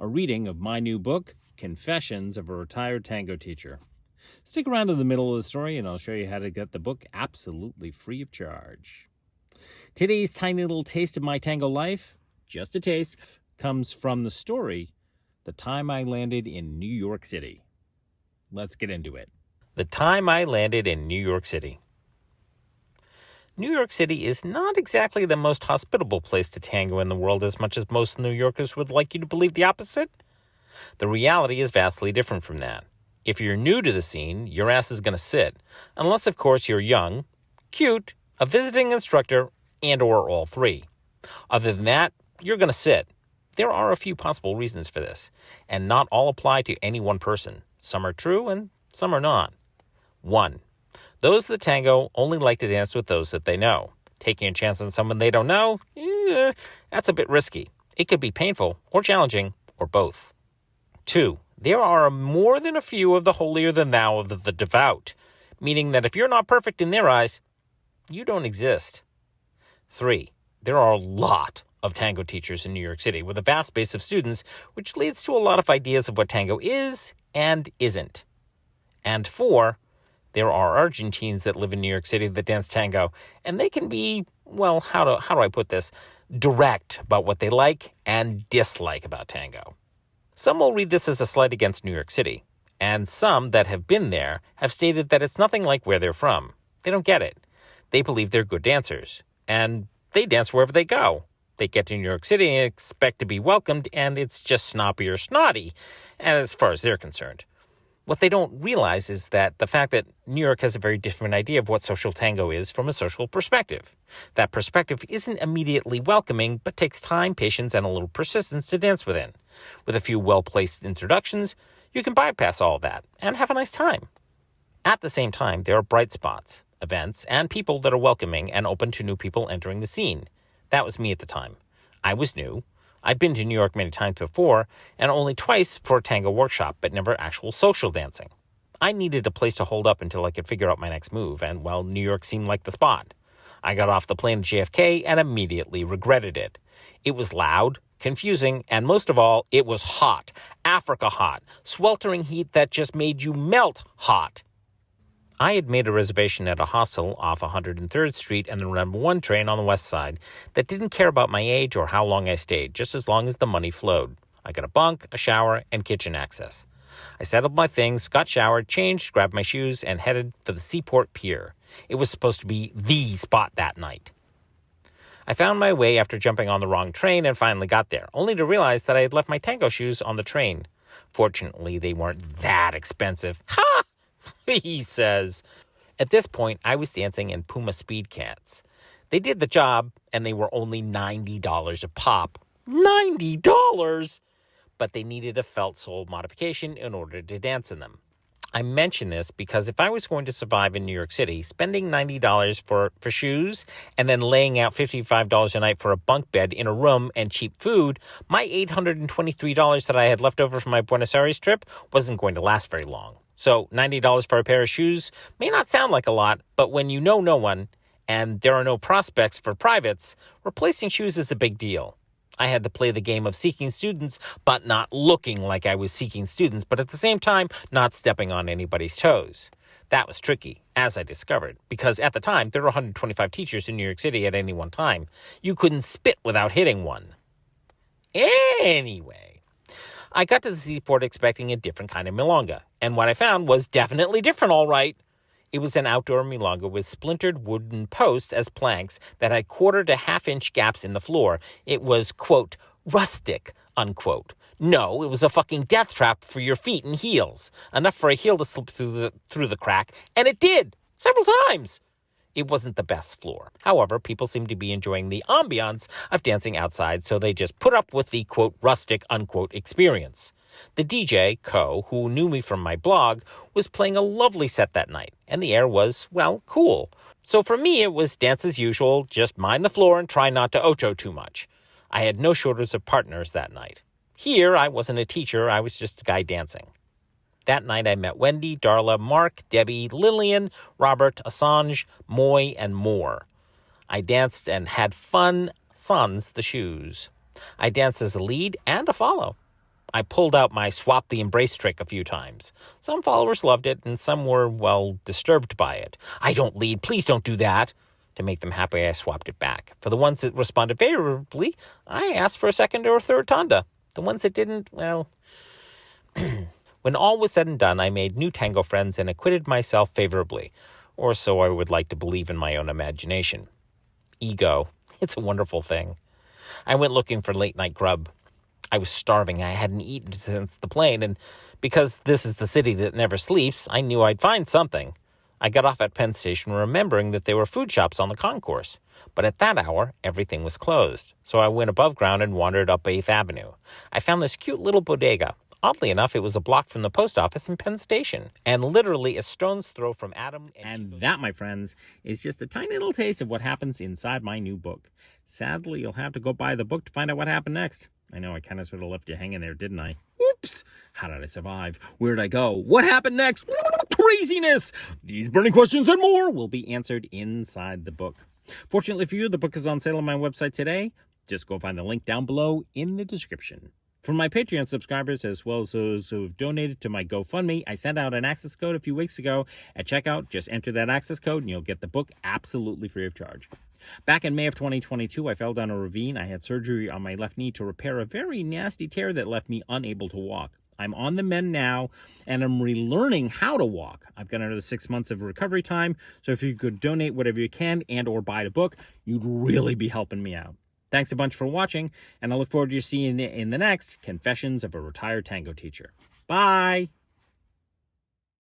a reading of my new book, Confessions of a Retired Tango Teacher. Stick around to the middle of the story and I'll show you how to get the book absolutely free of charge. Today's tiny little taste of my tango life, just a taste, comes from the story, The Time I Landed in New York City. Let's get into it. The Time I Landed in New York City. New York City is not exactly the most hospitable place to tango in the world, as much as most New Yorkers would like you to believe the opposite. The reality is vastly different from that. If you're new to the scene, your ass is going to sit, unless, of course, you're young, cute, a visiting instructor, and or all three. Other than that, you're going to sit. There are a few possible reasons for this, and not all apply to any one person. Some are true and some are not. 1. Those that tango only like to dance with those that they know. Taking a chance on someone they don't know, that's a bit risky. It could be painful or challenging or both. 2. There are more than a few of the holier-than-thou of the devout, meaning that if you're not perfect in their eyes, you don't exist. 3. There are a lot of tango teachers in New York City with a vast base of students, which leads to a lot of ideas of what tango is and isn't. And 4, there are Argentines that live in New York City that dance tango, and they can be, well, how do I put this, direct about what they like and dislike about tango. Some will read this as a slight against New York City, and some that have been there have stated that it's nothing like where they're from. They don't get it. They believe they're good dancers, and they dance wherever they go. They get to New York City and expect to be welcomed, and it's just snobby or snotty, as far as they're concerned. What they don't realize is that the fact that New York has a very different idea of what social tango is from a social perspective. That perspective isn't immediately welcoming, but takes time, patience, and a little persistence to dance within. With a few well-placed introductions, you can bypass all of that and have a nice time. At the same time, there are bright spots, events, and people that are welcoming and open to new people entering the scene. That was me at the time. I was new. I'd been to New York many times before, and only twice for a tango workshop, but never actual social dancing. I needed a place to hold up until I could figure out my next move, and, well, New York seemed like the spot. I got off the plane at JFK and immediately regretted it. It was loud, confusing, and most of all, it was hot. Africa hot. Sweltering heat that just made you melt hot. I had made a reservation at a hostel off 103rd Street and the number 1 train on the west side that didn't care about my age or how long I stayed, just as long as the money flowed. I got a bunk, a shower, and kitchen access. I settled my things, got showered, changed, grabbed my shoes, and headed for the Seaport Pier. It was supposed to be the spot that night. I found my way after jumping on the wrong train and finally got there, only to realize that I had left my tango shoes on the train. Fortunately, they weren't that expensive. Ha! He says. At this point, I was dancing in Puma Speed Cats. They did the job, and they were only $90 a pop. $90! But they needed a felt sole modification in order to dance in them. I mention this because if I was going to survive in New York City, spending $90 for shoes and then laying out $55 a night for a bunk bed in a room and cheap food, my $823 that I had left over from my Buenos Aires trip wasn't going to last very long. So $90 for a pair of shoes may not sound like a lot, but when you know no one and there are no prospects for privates, replacing shoes is a big deal. I had to play the game of seeking students, but not looking like I was seeking students, but at the same time, not stepping on anybody's toes. That was tricky, as I discovered, because at the time, there were 125 teachers in New York City at any one time. You couldn't spit without hitting one. Anyway, I got to the seaport expecting a different kind of milonga, and what I found was definitely different, all right. It was an outdoor milonga with splintered wooden posts as planks that had quarter to half-inch gaps in the floor. It was, quote, rustic, unquote. No, it was a fucking death trap for your feet and heels. Enough for a heel to slip through the crack, and it did, several times. It wasn't the best floor. However, people seemed to be enjoying the ambiance of dancing outside, so they just put up with the, quote, rustic, unquote, experience. The DJ, Co., who knew me from my blog, was playing a lovely set that night, and the air was, well, cool. So for me, it was dance as usual, just mind the floor and try not to ocho too much. I had no shortage of partners that night. Here, I wasn't a teacher, I was just a guy dancing. That night I met Wendy, Darla, Mark, Debbie, Lillian, Robert, Assange, Moy, and more. I danced and had fun sans the shoes. I danced as a lead and a follow. I pulled out my swap the embrace trick a few times. Some followers loved it, and some were, well, disturbed by it. I don't lead, please don't do that. To make them happy, I swapped it back. For the ones that responded favorably, I asked for a second or a third tanda. The ones that didn't, well... When all was said and done, I made new tango friends and acquitted myself favorably, or so I would like to believe in my own imagination. Ego. It's a wonderful thing. I went looking for late-night grub. I was starving. I hadn't eaten since the plane, and because this is the city that never sleeps, I knew I'd find something. I got off at Penn Station remembering that there were food shops on the concourse, but at that hour, everything was closed, so I went above ground and wandered up 8th Avenue. I found this cute little bodega. Oddly enough, it was a block from the post office in Penn Station, and literally a stone's throw from Adam. And that, my friends, is just a tiny little taste of what happens inside my new book. Sadly, you'll have to go buy the book to find out what happened next. I know I kind of sort of left you hanging there, didn't I? Oops! How did I survive? Where did I go? What happened next? Craziness! These burning questions and more will be answered inside the book. Fortunately for you, the book is on sale on my website today. Just go find the link down below in the description. For my Patreon subscribers, as well as those who have donated to my GoFundMe, I sent out an access code a few weeks ago. At checkout, just enter that access code and you'll get the book absolutely free of charge. Back in May of 2022, I fell down a ravine. I had surgery on my left knee to repair a very nasty tear that left me unable to walk. I'm on the mend now, and I'm relearning how to walk. I've got another 6 months of recovery time, so if you could donate whatever you can and or buy the book, you'd really be helping me out. Thanks a bunch for watching, and I look forward to seeing you in the next Confessions of a Retired Tango Teacher. Bye!